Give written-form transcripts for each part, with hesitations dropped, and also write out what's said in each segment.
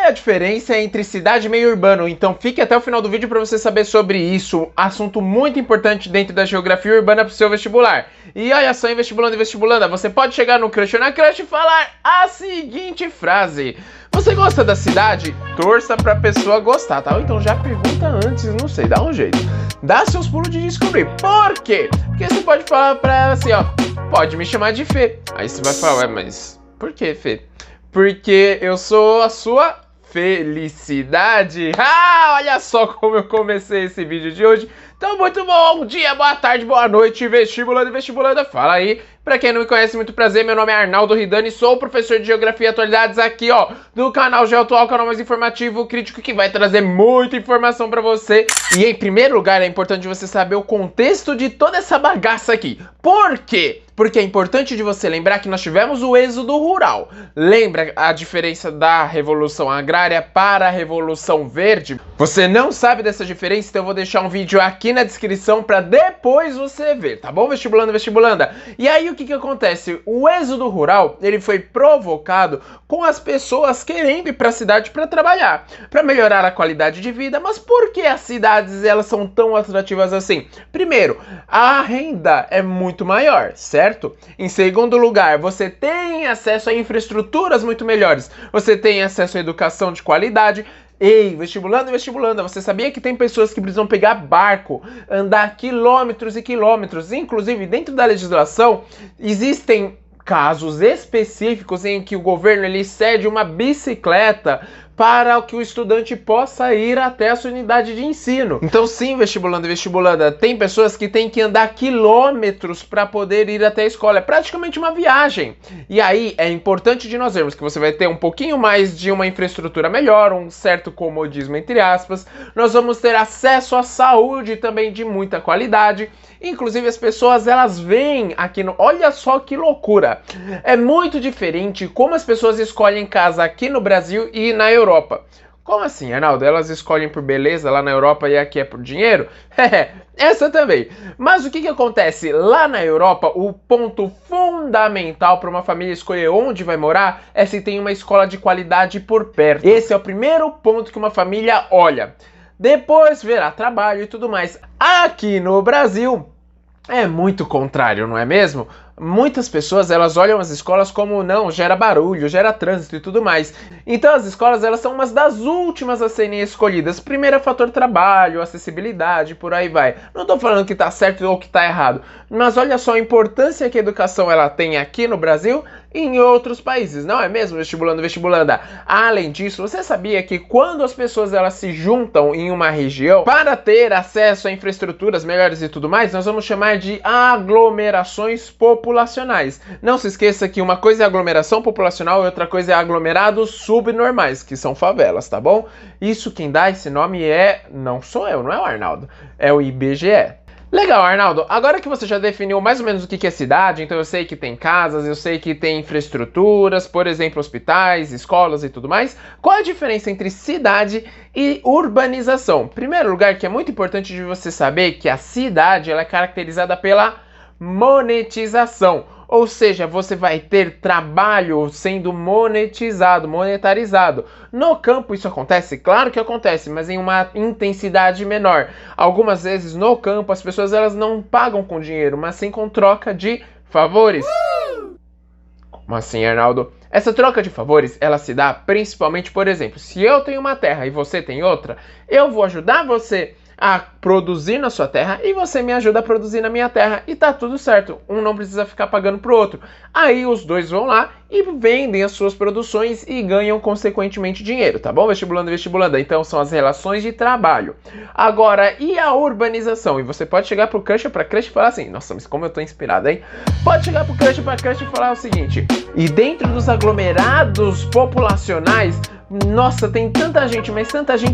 é a diferença entre cidade e meio urbano? Então fique até o final do vídeo para você saber sobre isso. Assunto muito importante dentro da geografia urbana para o seu vestibular. E olha só, em vestibulando e vestibulanda, você pode chegar no crush ou na crush e falar a seguinte frase: você gosta da cidade? Torça pra pessoa gostar, tá? Ou então já pergunta antes, não sei, dá um jeito. Dá seus pulos de descobrir. Por quê? Porque você pode falar pra ela assim, ó, pode me chamar de Fê. Aí você vai falar, ué, mas por que, Fê? Porque eu sou a sua felicidade. Ah, olha só como eu comecei esse vídeo de hoje. Então, muito bom dia, boa tarde, boa noite, vestibulando e vestibulanda. Fala aí. Pra quem não me conhece, muito prazer, meu nome é Arnaldo Ridani, sou professor de Geografia e Atualidades aqui, ó, do canal GeoAtual, canal mais informativo, crítico, que vai trazer muita informação pra você. E em primeiro lugar, é importante você saber o contexto de toda essa bagaça aqui. Por quê? Porque é importante de você lembrar que nós tivemos o êxodo rural. Lembra a diferença da Revolução Agrária para a Revolução Verde? Você não sabe dessa diferença? Então eu vou deixar um vídeo aqui na descrição para depois você ver, tá bom, vestibulando e vestibulanda? E aí o que acontece? O êxodo rural, ele foi provocado com as pessoas querendo ir para a cidade para trabalhar, para melhorar a qualidade de vida. Mas por que as cidades elas são tão atrativas assim? Primeiro, a renda é muito maior, certo? Em segundo lugar, você tem acesso a infraestruturas muito melhores, você tem acesso à educação de qualidade. Ei, vestibulando e vestibulanda, você sabia que tem pessoas que precisam pegar barco, andar quilômetros e quilômetros? Inclusive, dentro da legislação, existem casos específicos em que o governo ele cede uma bicicleta para que o estudante possa ir até a sua unidade de ensino. Então sim, vestibulando e vestibulanda, tem pessoas que têm que andar quilômetros para poder ir até a escola. É praticamente uma viagem. E aí é importante de nós vermos que você vai ter um pouquinho mais de uma infraestrutura melhor, um certo comodismo entre aspas. Nós vamos ter acesso à saúde também de muita qualidade. Inclusive as pessoas elas vêm aqui no... Olha só que loucura! É muito diferente como as pessoas escolhem casa aqui no Brasil e na Europa. Como assim, Arnaldo? Elas escolhem por beleza lá na Europa e aqui é por dinheiro? Essa também. Mas o que acontece? Lá na Europa, o ponto fundamental para uma família escolher onde vai morar é se tem uma escola de qualidade por perto. Esse é o primeiro ponto que uma família olha. Depois verá trabalho e tudo mais. Aqui no Brasil é muito contrário, não é mesmo? Muitas pessoas elas olham as escolas como não, gera barulho, gera trânsito e tudo mais. Então as escolas elas são umas das últimas a serem escolhidas. Primeiro é fator trabalho, acessibilidade, por aí vai. Não tô falando que tá certo ou que tá errado, mas olha só a importância que a educação ela tem aqui no Brasil e em outros países, não é mesmo, vestibulando vestibulanda? Além disso, você sabia que quando as pessoas elas se juntam em uma região para ter acesso a infraestruturas melhores e tudo mais, nós vamos chamar de aglomerações populacionais. Não se esqueça que uma coisa é aglomeração populacional e outra coisa é aglomerados subnormais, que são favelas, tá bom? Isso quem dá esse nome não sou eu, não é o Arnaldo, é o IBGE. Legal, Arnaldo. Agora que você já definiu mais ou menos o que é cidade, então eu sei que tem casas, eu sei que tem infraestruturas, por exemplo, hospitais, escolas e tudo mais. Qual a diferença entre cidade e urbanização? Em primeiro lugar, que é muito importante de você saber que a cidade ela é caracterizada pela monetização. Ou seja, você vai ter trabalho sendo monetarizado. No campo isso acontece? Claro que acontece, mas em uma intensidade menor. Algumas vezes no campo as pessoas elas não pagam com dinheiro, mas sim com troca de favores. Como assim, Arnaldo? Essa troca de favores, ela se dá principalmente, por exemplo, se eu tenho uma terra e você tem outra, eu vou ajudar você a produzir na sua terra e você me ajuda a produzir na minha terra e tá tudo certo, um não precisa ficar pagando pro outro. Aí os dois vão lá e vendem as suas produções e ganham consequentemente dinheiro, tá bom, vestibulando e vestibulanda? Então são as relações de trabalho. Agora, e a urbanização? E você pode chegar pro crush ou pra crush e falar assim, nossa, mas como eu tô inspirado, hein? Pode chegar pro crush ou pra crush e falar o seguinte, e dentro dos aglomerados populacionais, nossa, tem tanta gente,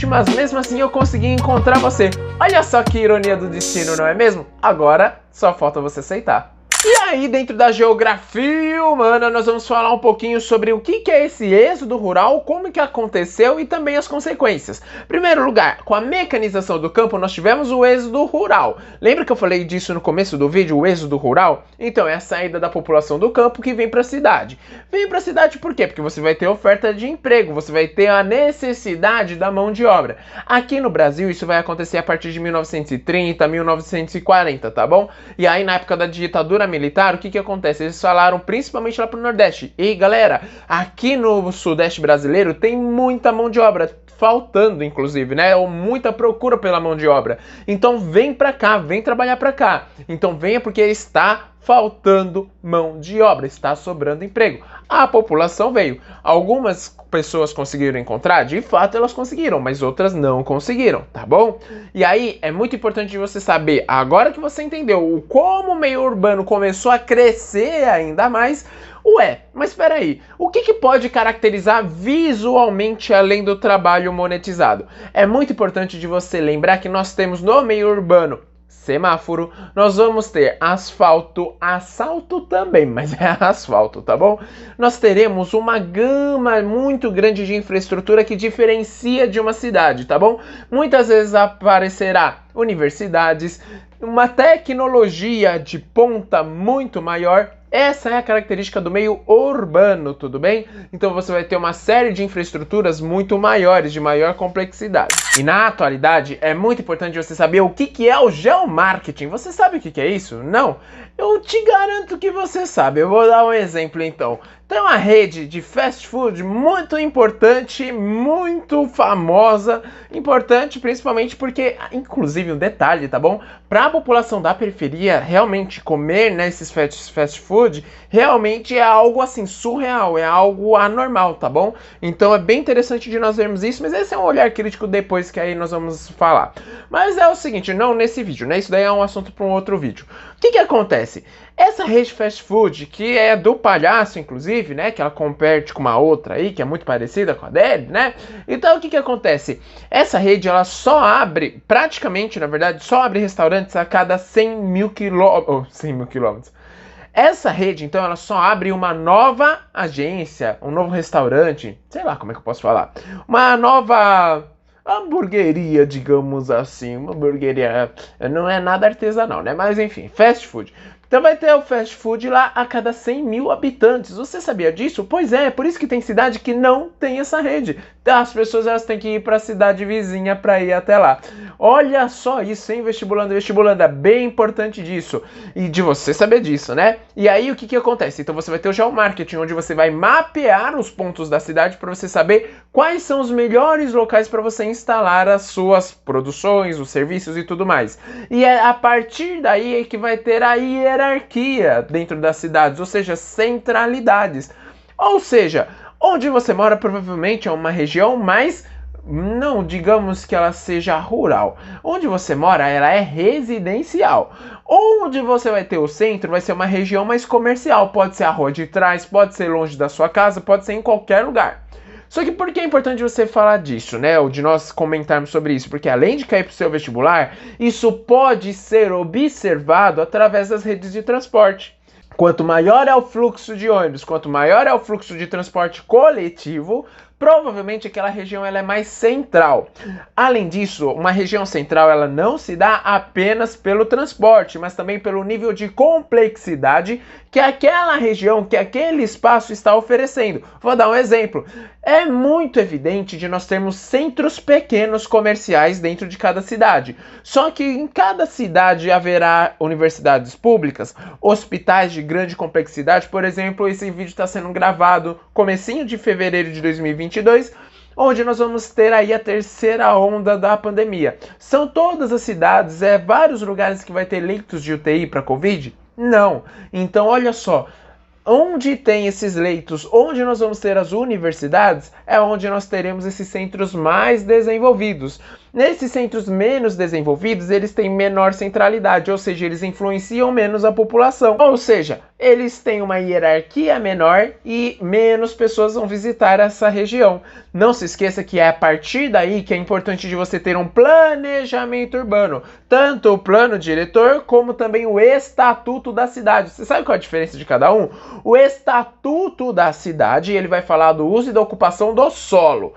mas mesmo assim eu consegui encontrar você. Olha só que ironia do destino, não é mesmo? Agora, só falta você aceitar. E aí, dentro da geografia humana, nós vamos falar um pouquinho sobre o que é esse êxodo rural, como que aconteceu e também as consequências. Em primeiro lugar, com a mecanização do campo, nós tivemos o êxodo rural. Lembra que eu falei disso no começo do vídeo, o êxodo rural? Então, é a saída da população do campo que vem para a cidade. Vem para a cidade por quê? Porque você vai ter oferta de emprego, você vai ter a necessidade da mão de obra. Aqui no Brasil, isso vai acontecer a partir de 1930, 1940, tá bom? E aí, na época da ditadura militar, o que acontece? Eles falaram principalmente lá pro Nordeste: ei, galera, aqui no Sudeste brasileiro tem muita mão de obra, faltando inclusive, né? Ou muita procura pela mão de obra. Então vem pra cá, vem trabalhar pra cá. Então venha porque está faltando mão de obra, está sobrando emprego. A população veio. Algumas pessoas conseguiram encontrar, de fato elas conseguiram, mas outras não conseguiram, tá bom? E aí é muito importante você saber, agora que você entendeu como o meio urbano começou a crescer ainda mais, mas espera aí, o que pode caracterizar visualmente além do trabalho monetizado? É muito importante de você lembrar que nós temos no meio urbano semáforo, nós vamos ter asfalto também, mas é asfalto, tá bom? Nós teremos uma gama muito grande de infraestrutura que diferencia de uma cidade, tá bom? Muitas vezes aparecerá universidades, uma tecnologia de ponta muito maior. Essa é a característica do meio urbano, tudo bem? Então você vai ter uma série de infraestruturas muito maiores, de maior complexidade. E na atualidade, é muito importante você saber o que é o geomarketing. Você sabe o que é isso? Não? Eu te garanto que você sabe. Eu vou dar um exemplo então. Tem uma rede de fast food muito importante, muito famosa, importante principalmente porque, inclusive um detalhe, tá bom? Para a população da periferia realmente comer nesses fast food, realmente é algo assim surreal, é algo anormal, tá bom? Então é bem interessante de nós vermos isso, mas esse é um olhar crítico depois que aí nós vamos falar. Mas é o seguinte, não nesse vídeo, né? Isso daí é um assunto para um outro vídeo. O que acontece? Essa rede fast food, que é do Palhaço, inclusive, né? Que ela compete com uma outra aí, que é muito parecida com a dele, né? Então, o que acontece? Essa rede, ela só abre, praticamente, na verdade, só abre restaurantes a cada 100 mil quilômetros. Essa rede, então, ela só abre uma nova agência, um novo restaurante, sei lá como é que eu posso falar, uma nova hamburgueria, digamos assim, uma hamburgueria, não é nada artesanal, né? Mas enfim, fast food. Então vai ter o fast food lá a cada 100 mil habitantes. Você sabia disso? Pois é, por isso que tem cidade que não tem essa rede. As pessoas elas têm que ir para a cidade vizinha para ir até lá. Olha só isso, hein, vestibulando, é bem importante disso. E de você saber disso, né? E aí o que acontece? Então você vai ter o geomarketing, onde você vai mapear os pontos da cidade para você saber quais são os melhores locais para você instalar as suas produções, os serviços e tudo mais. E é a partir daí que vai ter a hierarquia dentro das cidades, ou seja, centralidades. Ou seja, onde você mora provavelmente é uma região mais, não digamos que ela seja rural. Onde você mora, ela é residencial. Onde você vai ter o centro, vai ser uma região mais comercial. Pode ser a rua de trás, pode ser longe da sua casa, pode ser em qualquer lugar. Só que por que é importante você falar disso, né? Ou de nós comentarmos sobre isso? Porque além de cair para o seu vestibular, isso pode ser observado através das redes de transporte. Quanto maior é o fluxo de ônibus, quanto maior é o fluxo de transporte coletivo, provavelmente aquela região ela é mais central. Além disso, uma região central ela não se dá apenas pelo transporte, mas também pelo nível de complexidade que aquela região, que aquele espaço está oferecendo. Vou dar um exemplo. É muito evidente de nós termos centros pequenos comerciais dentro de cada cidade. Só que em cada cidade haverá universidades públicas, hospitais de grande complexidade. Por exemplo, esse vídeo está sendo gravado comecinho de fevereiro de 2022, onde nós vamos ter aí a terceira onda da pandemia. São todas as cidades, vários lugares que vai ter leitos de UTI para Covid? Não. Então, olha só, onde tem esses leitos, onde nós vamos ter as universidades, é onde nós teremos esses centros mais desenvolvidos. Nesses centros menos desenvolvidos, eles têm menor centralidade, ou seja, eles influenciam menos a população. Ou seja, eles têm uma hierarquia menor e menos pessoas vão visitar essa região. Não se esqueça que é a partir daí que é importante de você ter um planejamento urbano. Tanto o plano diretor, como também o estatuto da cidade. Você sabe qual é a diferença de cada um? O estatuto da cidade, ele vai falar do uso e da ocupação do solo.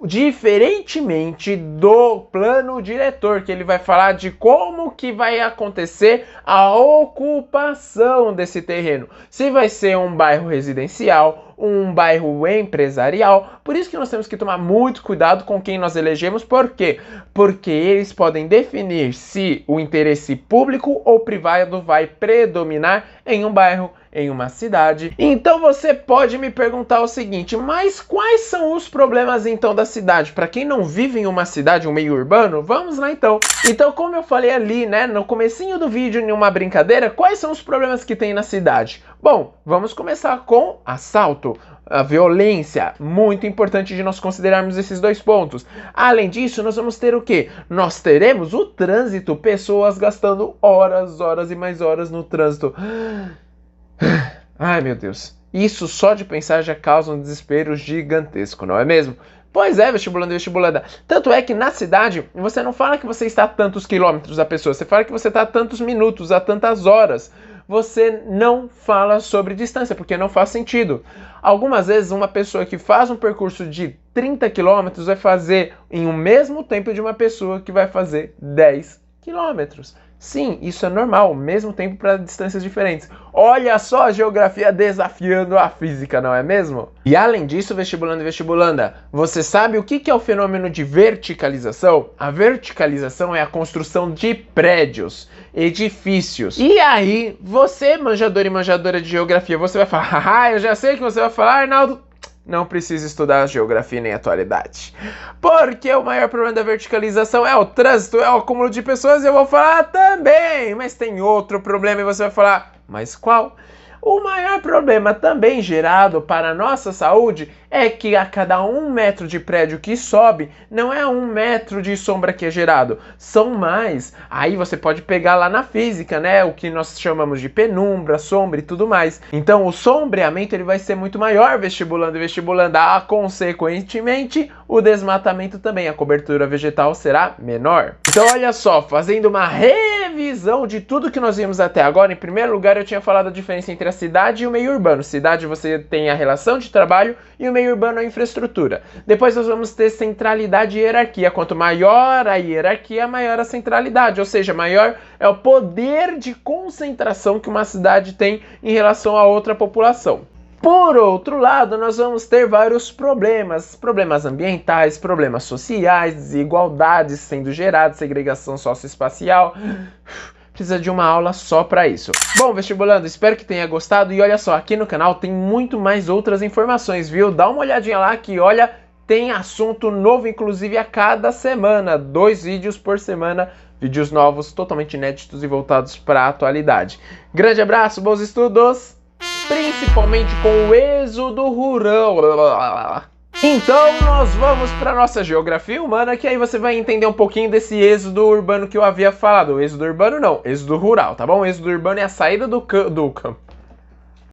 Diferentemente do plano diretor, que ele vai falar de como que vai acontecer a ocupação desse terreno. Se vai ser um bairro residencial, um bairro empresarial. Por isso que nós temos que tomar muito cuidado com quem nós elegemos. Por quê? Porque eles podem definir se o interesse público ou privado vai predominar em um bairro, em uma cidade. Então você pode me perguntar o seguinte, mas quais são os problemas então da cidade? Para quem não vive em uma cidade, um meio urbano, vamos lá então. Então, como eu falei ali, né, no comecinho do vídeo, em uma brincadeira, quais são os problemas que tem na cidade? Bom, vamos começar com assalto. A violência, muito importante de nós considerarmos esses dois pontos. Além disso, nós vamos ter o quê? Nós teremos o trânsito, pessoas gastando horas e mais horas no trânsito. Ai, meu Deus. Isso só de pensar já causa um desespero gigantesco, não é mesmo? Pois é, vestibulando e vestibulanda. Tanto é que na cidade, você não fala que você está a tantos quilômetros da pessoa, você fala que você está a tantos minutos, a tantas horas. Você não fala sobre distância, porque não faz sentido. Algumas vezes, uma pessoa que faz um percurso de 30 quilômetros vai fazer em um mesmo tempo de uma pessoa que vai fazer 10 quilômetros. Sim, isso é normal, mesmo tempo para distâncias diferentes. Olha só a geografia desafiando a física, não é mesmo? E além disso, vestibulando e vestibulanda, você sabe o que é o fenômeno de verticalização? A verticalização é a construção de prédios, edifícios. E aí, você, manjador e manjadora de geografia, você vai falar, haha, eu já sei o que você vai falar, Arnaldo. Não precisa estudar geografia nem atualidade. Porque o maior problema da verticalização é o trânsito, é o acúmulo de pessoas, e eu vou falar também. Mas tem outro problema e você vai falar, mas qual? O maior problema também gerado para a nossa saúde é que a cada 1 metro de prédio que sobe, não é 1 metro de sombra que é gerado, são mais. Aí você pode pegar lá na física, né, o que nós chamamos de penumbra, sombra e tudo mais. Então o sombreamento ele vai ser muito maior, vestibulando e vestibulanda. Consequentemente, o desmatamento também, a cobertura vegetal será menor. Então olha só, fazendo uma revisão de tudo que nós vimos até agora, em primeiro lugar eu tinha falado a diferença entre a cidade e o meio urbano. Cidade você tem a relação de trabalho e o meio urbano é a infraestrutura. Depois nós vamos ter centralidade e hierarquia. Quanto maior a hierarquia, maior a centralidade, ou seja, maior é o poder de concentração que uma cidade tem em relação a outra população. Por outro lado, nós vamos ter vários problemas ambientais, problemas sociais, desigualdades sendo geradas, segregação socioespacial. Precisa de uma aula só para isso. Bom, vestibulando, espero que tenha gostado e olha só, aqui no canal tem muito mais outras informações, viu? Dá uma olhadinha lá que, olha, tem assunto novo, inclusive a cada semana, 2 vídeos por semana, vídeos novos, totalmente inéditos e voltados para a atualidade. Grande abraço, bons estudos, principalmente com o êxodo rural. Então nós vamos para nossa geografia humana, que aí você vai entender um pouquinho desse êxodo urbano que eu havia falado. O êxodo urbano não, êxodo rural, tá bom? O êxodo urbano é a saída do campo.